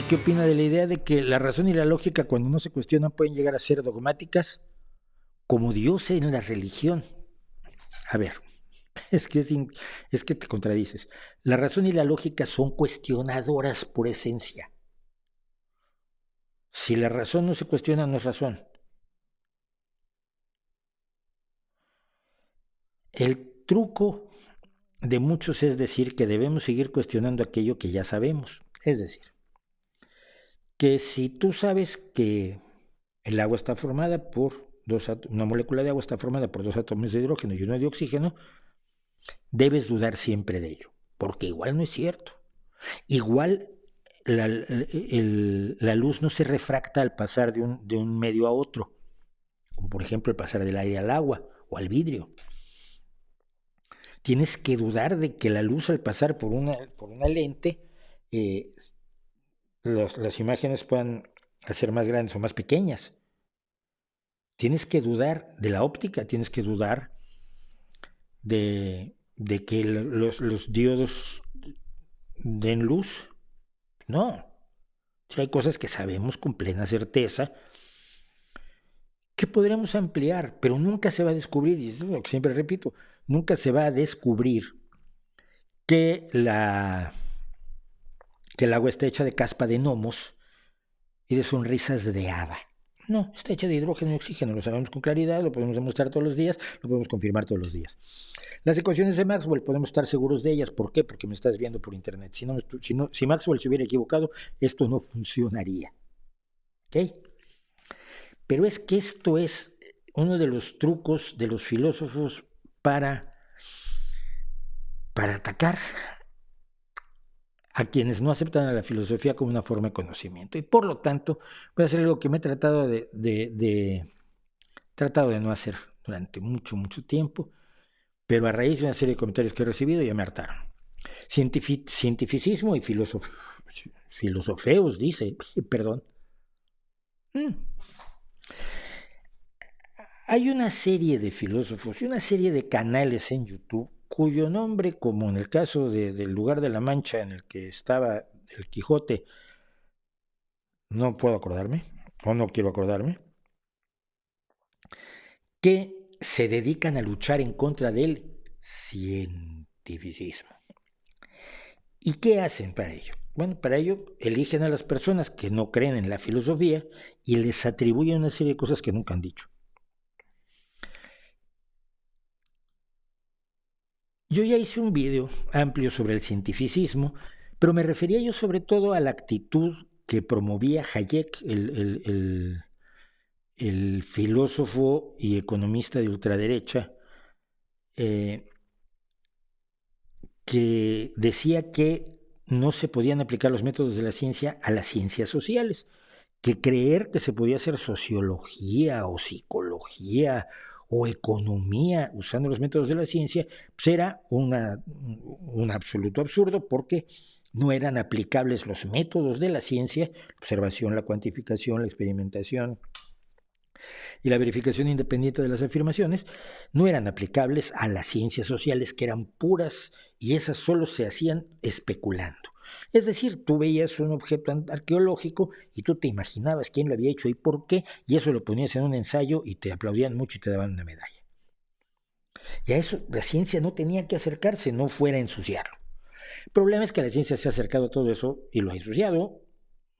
¿Qué opina de la idea de que la razón y la lógica, cuando no se cuestionan, pueden llegar a ser dogmáticas como Dios en la religión? A ver, es que te contradices. La razón y la lógica son cuestionadoras por esencia. Si la razón no se cuestiona, no es razón. El truco de muchos es decir que debemos seguir cuestionando aquello que ya sabemos. Es decir, que si tú sabes que el agua está formada por una molécula de agua está formada por dos átomos de hidrógeno y uno de oxígeno, debes dudar siempre de ello, porque igual no es cierto. Igual la luz no se refracta al pasar de un medio a otro, como por ejemplo el pasar del aire al agua o al vidrio. Tienes que dudar de que la luz al pasar por una lente, las imágenes puedan hacer más grandes o más pequeñas. Tienes que dudar de la óptica, tienes que dudar de que los diodos den luz. No. Hay cosas que sabemos con plena certeza que podremos ampliar, pero nunca se va a descubrir, y eso es lo que siempre repito, nunca se va a descubrir que el agua está hecha de caspa de gnomos y de sonrisas de hada. No, está hecha de hidrógeno y oxígeno, lo sabemos con claridad, lo podemos demostrar todos los días, lo podemos confirmar todos los días. Las ecuaciones de Maxwell, podemos estar seguros de ellas. ¿Por qué? Porque me estás viendo por internet. Si Maxwell se hubiera equivocado, esto no funcionaría. ¿Ok? Pero es que esto es uno de los trucos de los filósofos para atacar a quienes no aceptan a la filosofía como una forma de conocimiento. Y por lo tanto, voy a hacer algo que me he tratado de no hacer durante mucho, mucho tiempo, pero a raíz de una serie de comentarios que he recibido ya me hartaron. Cientificismo y filosofeos, dice, perdón. Hay una serie de filósofos y una serie de canales en YouTube cuyo nombre, como en el caso del lugar de la Mancha en el que estaba el Quijote, no puedo acordarme, o no quiero acordarme, que se dedican a luchar en contra del cientificismo. ¿Y qué hacen para ello? Bueno, para ello eligen a las personas que no creen en la filosofía y les atribuyen una serie de cosas que nunca han dicho. Yo ya hice un video amplio sobre el cientificismo, pero me refería yo sobre todo a la actitud que promovía Hayek, el filósofo y economista de ultraderecha, que decía que no se podían aplicar los métodos de la ciencia a las ciencias sociales, que creer que se podía hacer sociología o psicología o economía usando los métodos de la ciencia, pues era un absoluto absurdo, porque no eran aplicables los métodos de la ciencia, la observación, la cuantificación, la experimentación y la verificación independiente de las afirmaciones, no eran aplicables a las ciencias sociales, que eran puras, y esas solo se hacían especulando. Es decir, tú veías un objeto arqueológico y tú te imaginabas quién lo había hecho y por qué, y eso lo ponías en un ensayo y te aplaudían mucho y te daban una medalla. Y a eso la ciencia no tenía que acercarse, no fuera a ensuciarlo. El problema es que la ciencia se ha acercado a todo eso y lo ha ensuciado.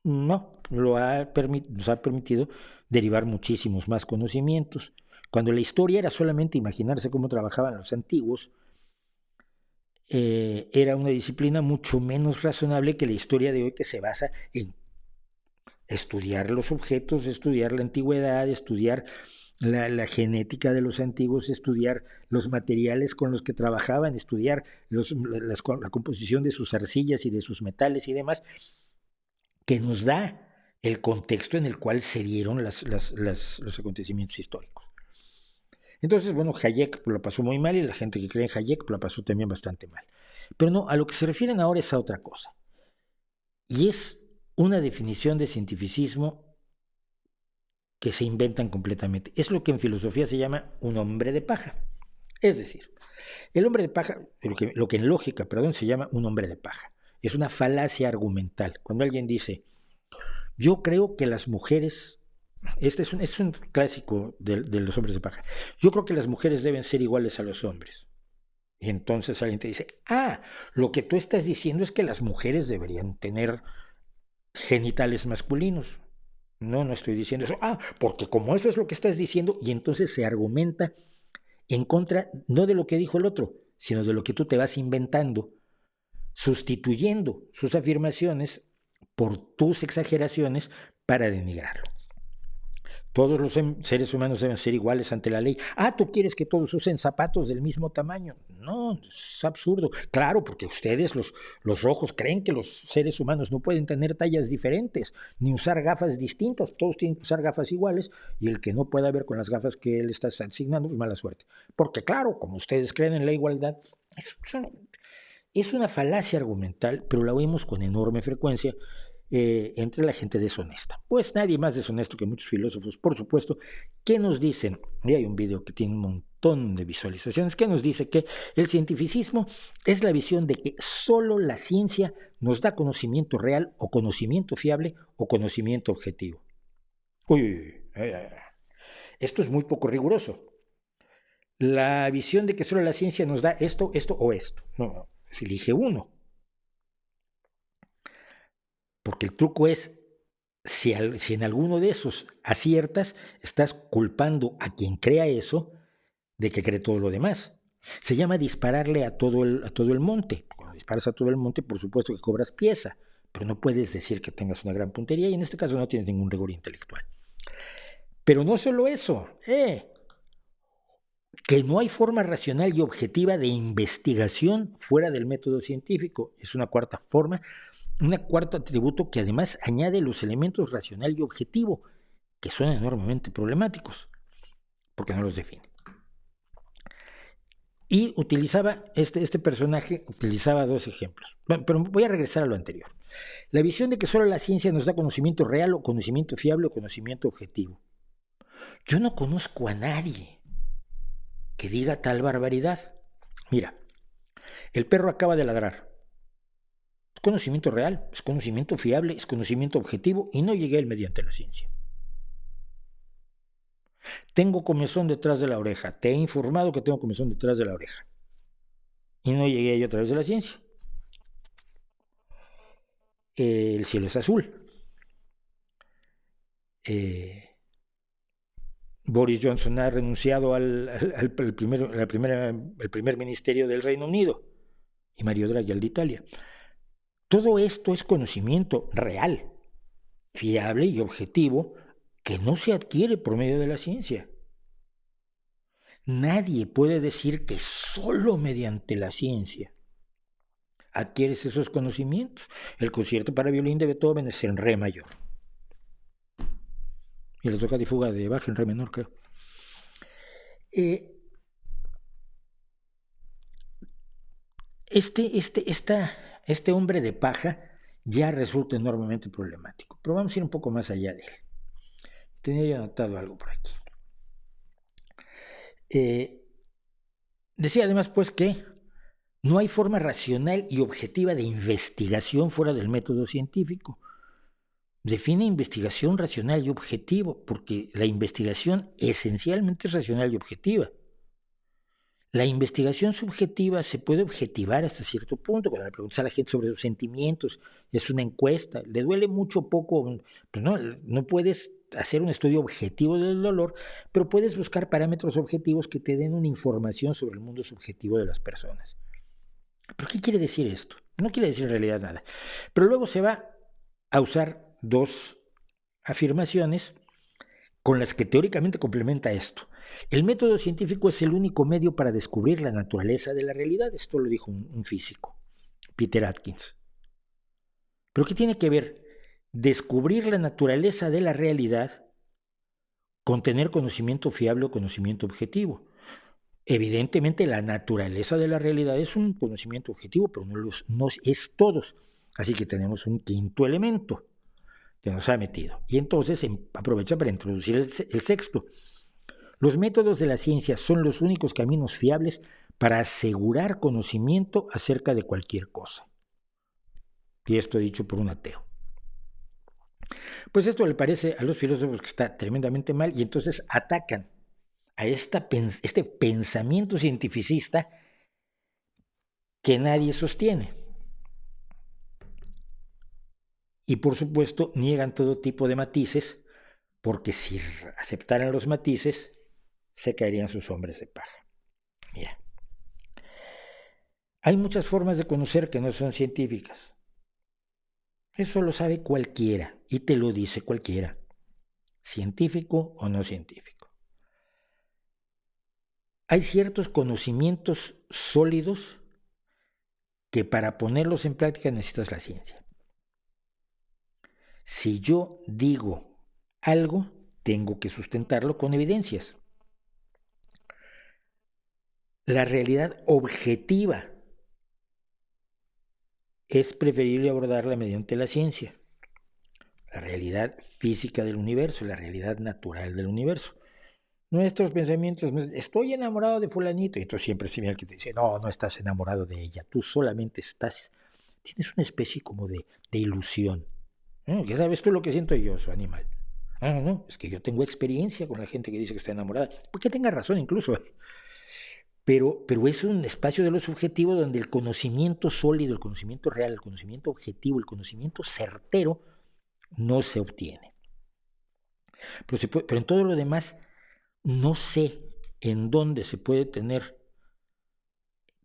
No, nos ha permitido derivar muchísimos más conocimientos. Cuando la historia era solamente imaginarse cómo trabajaban los antiguos, era una disciplina mucho menos razonable que la historia de hoy, que se basa en estudiar los objetos, estudiar la antigüedad, estudiar la genética de los antiguos, estudiar los materiales con los que trabajaban, estudiar la composición de sus arcillas y de sus metales y demás, que nos da el contexto en el cual se dieron los acontecimientos históricos. Entonces, bueno, Hayek la pasó muy mal y la gente que cree en Hayek la pasó también bastante mal. Pero no, a lo que se refieren ahora es a otra cosa. Y es una definición de cientificismo que se inventan completamente. Es lo que en filosofía se llama un hombre de paja. Es decir, el hombre de paja, lo que en lógica, se llama un hombre de paja. Es una falacia argumental. Cuando alguien dice, Yo creo que las mujeres, este es un clásico de los hombres de paja, yo creo que las mujeres deben ser iguales a los hombres. Y entonces alguien te dice, lo que tú estás diciendo es que las mujeres deberían tener genitales masculinos. No, no estoy diciendo eso. Porque como eso es lo que estás diciendo, y entonces se argumenta en contra, no de lo que dijo el otro, sino de lo que tú te vas inventando, sustituyendo sus afirmaciones por tus exageraciones para denigrarlo. Todos los seres humanos deben ser iguales ante la ley. ¿Tú quieres que todos usen zapatos del mismo tamaño? No, es absurdo. Claro, porque ustedes, los rojos, creen que los seres humanos no pueden tener tallas diferentes, ni usar gafas distintas. Todos tienen que usar gafas iguales, y el que no pueda ver con las gafas que él está asignando, pues mala suerte. Porque claro, como ustedes creen en la igualdad, es una falacia argumental, pero la oímos con enorme frecuencia entre la gente deshonesta. Pues nadie más deshonesto que muchos filósofos, por supuesto, que nos dicen, y hay un video que tiene un montón de visualizaciones, que nos dice que el cientificismo es la visión de que solo la ciencia nos da conocimiento real o conocimiento fiable o conocimiento objetivo. Esto es muy poco riguroso. La visión de que solo la ciencia nos da esto, esto o esto. No, se elige uno. Porque el truco es, si en alguno de esos aciertas, estás culpando a quien crea eso de que cree todo lo demás. Se llama dispararle a todo el monte. Cuando disparas a todo el monte, por supuesto que cobras pieza, pero no puedes decir que tengas una gran puntería, y en este caso no tienes ningún rigor intelectual. Pero no solo eso, que no hay forma racional y objetiva de investigación fuera del método científico. Es una cuarta forma, un cuarto atributo que además añade los elementos racional y objetivo, que son enormemente problemáticos, porque no los define. Y utilizaba, este personaje utilizaba dos ejemplos, pero voy a regresar a lo anterior. La visión de que solo la ciencia nos da conocimiento real o conocimiento fiable o conocimiento objetivo. Yo no conozco a nadie que diga tal barbaridad. Mira, el perro acaba de ladrar. Es conocimiento real, es conocimiento fiable, es conocimiento objetivo, y no llegué a él mediante la ciencia. Tengo comezón detrás de la oreja. Te he informado que tengo comezón detrás de la oreja. Y no llegué a ello a través de la ciencia. El cielo es azul. Boris Johnson ha renunciado al primer ministerio del Reino Unido, y Mario Draghi al de Italia. Todo esto es conocimiento real, fiable y objetivo, que no se adquiere por medio de la ciencia. Nadie puede decir que solo mediante la ciencia adquieres esos conocimientos. El concierto para violín de Beethoven es en re mayor. Y la toca de fuga de Bach en re menor, creo. Este hombre de paja ya resulta enormemente problemático. Pero vamos a ir un poco más allá de él. Tenía yo anotado algo por aquí. Decía además, pues, que no hay forma racional y objetiva de investigación fuera del método científico. Define investigación racional y objetivo, porque la investigación esencialmente es racional y objetiva. La investigación subjetiva se puede objetivar hasta cierto punto, cuando le preguntas a la gente sobre sus sentimientos, es una encuesta, le duele mucho o poco, pues no puedes hacer un estudio objetivo del dolor, pero puedes buscar parámetros objetivos que te den una información sobre el mundo subjetivo de las personas. ¿Pero qué quiere decir esto? No quiere decir en realidad nada. Pero luego se va a usar dos afirmaciones con las que teóricamente complementa esto. El método científico es el único medio para descubrir la naturaleza de la realidad. Esto lo dijo un físico, Peter Atkins. ¿Pero qué tiene que ver descubrir la naturaleza de la realidad con tener conocimiento fiable o conocimiento objetivo? Evidentemente la naturaleza de la realidad es un conocimiento objetivo, pero no es todos. Así que tenemos un quinto elemento que nos ha metido. Y entonces aprovecha para introducir el sexto. Los métodos de la ciencia son los únicos caminos fiables para asegurar conocimiento acerca de cualquier cosa. Y esto dicho por un ateo. Pues esto le parece a los filósofos que está tremendamente mal y entonces atacan a este pensamiento cientificista que nadie sostiene. Y por supuesto niegan todo tipo de matices, porque si aceptaran los matices, se caerían sus hombres de paja. Mira, hay muchas formas de conocer que no son científicas. Eso lo sabe cualquiera y te lo dice cualquiera, científico o no científico. Hay ciertos conocimientos sólidos que para ponerlos en práctica necesitas la ciencia. Si yo digo algo, tengo que sustentarlo con evidencias. La realidad objetiva es preferible abordarla mediante la ciencia. La realidad física del universo, la realidad natural del universo. Nuestros pensamientos, estoy enamorado de fulanito, y tú siempre es el que te dice, no, no estás enamorado de ella, tú solamente tienes una especie como de ilusión. ¿No? ¿Qué sabes tú lo que siento yo, su animal? No, es que yo tengo experiencia con la gente que dice que está enamorada, porque tenga razón incluso. Pero es un espacio de lo subjetivo donde el conocimiento sólido, el conocimiento real, el conocimiento objetivo, el conocimiento certero no se obtiene. Pero en todo lo demás, no sé en dónde se puede tener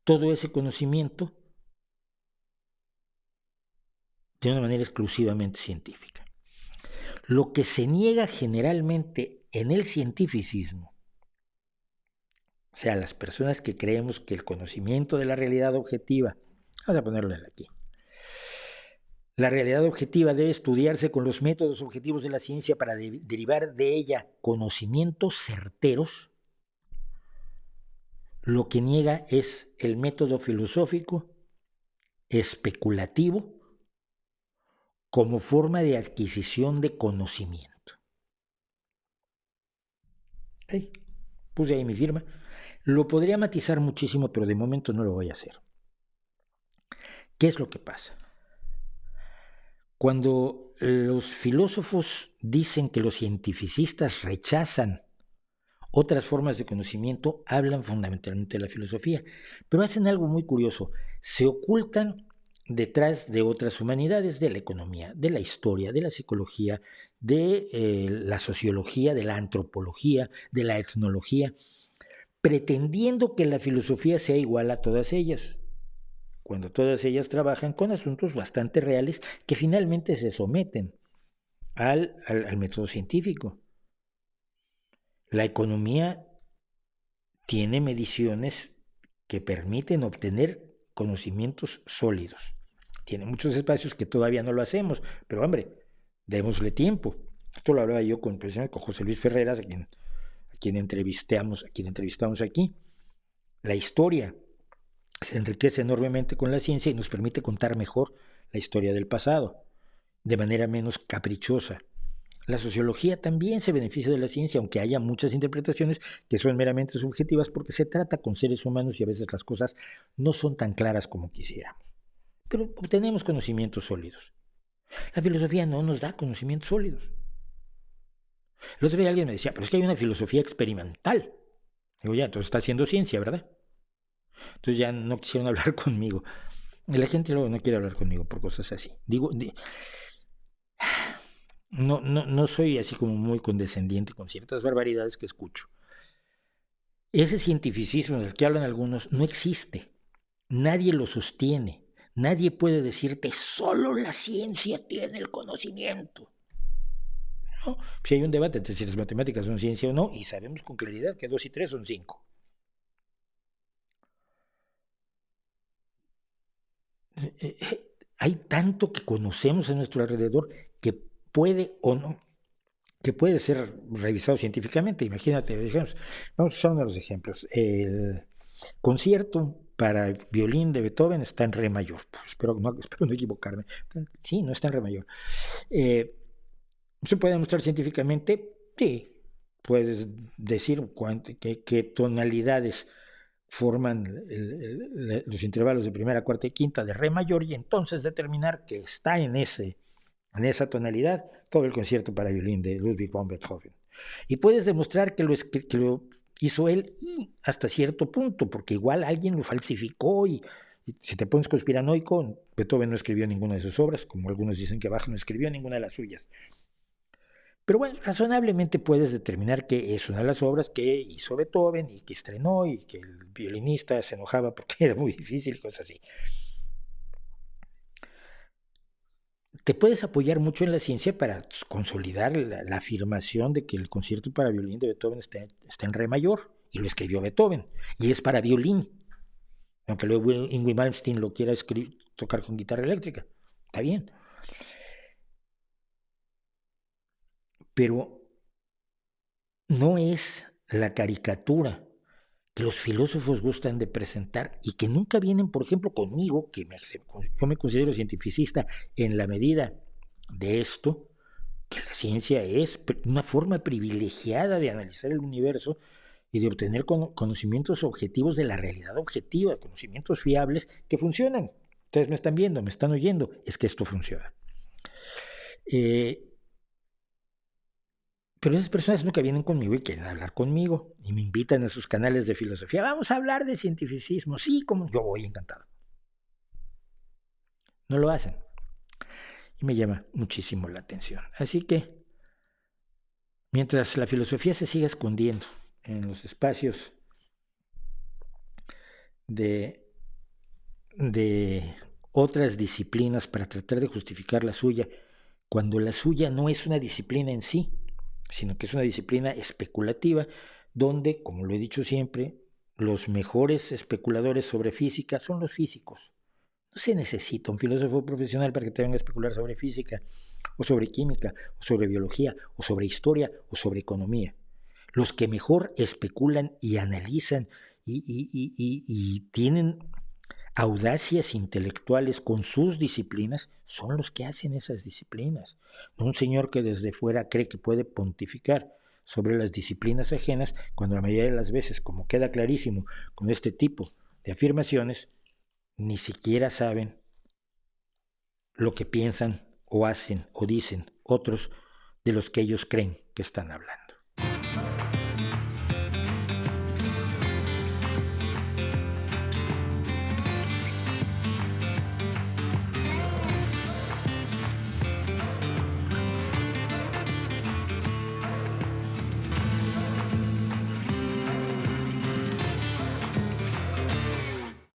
todo ese conocimiento de una manera exclusivamente científica. Lo que se niega generalmente en el cientificismo, o sea, las personas que creemos que el conocimiento de la realidad objetiva, vamos a ponerlo aquí, la realidad objetiva debe estudiarse con los métodos objetivos de la ciencia para derivar de ella conocimientos certeros. Lo que niega es el método filosófico especulativo como forma de adquisición de conocimiento. Hey, puse ahí mi firma. Lo podría matizar muchísimo, pero de momento no lo voy a hacer. ¿Qué es lo que pasa? Cuando los filósofos dicen que los cientificistas rechazan otras formas de conocimiento, hablan fundamentalmente de la filosofía, pero hacen algo muy curioso. Se ocultan detrás de otras humanidades, de la economía, de la historia, de la psicología, de la sociología, de la antropología, de la etnología, pretendiendo que la filosofía sea igual a todas ellas, cuando todas ellas trabajan con asuntos bastante reales que finalmente se someten al método científico. La economía tiene mediciones que permiten obtener conocimientos sólidos. Tiene muchos espacios que todavía no lo hacemos, pero hombre, démosle tiempo. Esto lo hablaba yo con José Luis Ferreras, a quien entrevistamos aquí. La historia se enriquece enormemente con la ciencia y nos permite contar mejor la historia del pasado, de manera menos caprichosa. La sociología también se beneficia de la ciencia, aunque haya muchas interpretaciones que son meramente subjetivas porque se trata con seres humanos y a veces las cosas no son tan claras como quisiéramos. Pero obtenemos conocimientos sólidos. La filosofía no nos da conocimientos sólidos. El otro día alguien me decía, pero es que hay una filosofía experimental. Digo, ya, entonces está haciendo ciencia, ¿verdad? Entonces ya no quisieron hablar conmigo. Y la gente luego no quiere hablar conmigo por cosas así. No soy así como muy condescendiente con ciertas barbaridades que escucho. Ese cientificismo del que hablan algunos no existe. Nadie lo sostiene. Nadie puede decirte, solo la ciencia tiene el conocimiento. ¿No? Si hay un debate entre si las matemáticas son ciencia o no, y sabemos con claridad que 2 y 3 son 5. Hay tanto que conocemos a nuestro alrededor que puede o no, que puede ser revisado científicamente. Imagínate, digamos, vamos a usar uno de los ejemplos. El concierto para violín de Beethoven está en re mayor. Espero no equivocarme. Sí, no está en re mayor. ¿Se puede demostrar científicamente? Sí. Puedes decir qué tonalidades forman los intervalos de primera, cuarta y quinta de re mayor y entonces determinar que está en ese en esa tonalidad, todo el concierto para violín de Ludwig van Beethoven. Y puedes demostrar que lo hizo él y hasta cierto punto, porque igual alguien lo falsificó y si te pones conspiranoico, Beethoven no escribió ninguna de sus obras, como algunos dicen que Bach no escribió ninguna de las suyas. Pero bueno, razonablemente puedes determinar que es una de las obras que hizo Beethoven y que estrenó y que el violinista se enojaba porque era muy difícil y cosas así. Te puedes apoyar mucho en la ciencia para consolidar la afirmación de que el concierto para violín de Beethoven está en re mayor y lo escribió Beethoven y es para violín, aunque luego Yngwie Malmsteen lo quiera tocar con guitarra eléctrica. Está bien. Pero no es la caricatura que los filósofos gustan de presentar y que nunca vienen, por ejemplo, conmigo, yo me considero cientificista en la medida de esto, que la ciencia es una forma privilegiada de analizar el universo y de obtener conocimientos objetivos de la realidad objetiva, conocimientos fiables que funcionan. Ustedes me están viendo, me están oyendo, es que esto funciona. Pero esas personas nunca vienen conmigo y quieren hablar conmigo y me invitan a sus canales de filosofía. Vamos a hablar de cientificismo. Sí, como yo voy encantado. No lo hacen. Y me llama muchísimo la atención. Así que, mientras la filosofía se siga escondiendo en los espacios de otras disciplinas para tratar de justificar la suya, cuando la suya no es una disciplina en sí, sino que es una disciplina especulativa, donde, como lo he dicho siempre, los mejores especuladores sobre física son los físicos. No se necesita un filósofo profesional para que te venga a especular sobre física, o sobre química, o sobre biología, o sobre historia, o sobre economía. Los que mejor especulan y analizan y tienen audacias intelectuales con sus disciplinas son los que hacen esas disciplinas. No un señor que desde fuera cree que puede pontificar sobre las disciplinas ajenas, cuando la mayoría de las veces, como queda clarísimo con este tipo de afirmaciones, ni siquiera saben lo que piensan o hacen o dicen otros de los que ellos creen que están hablando.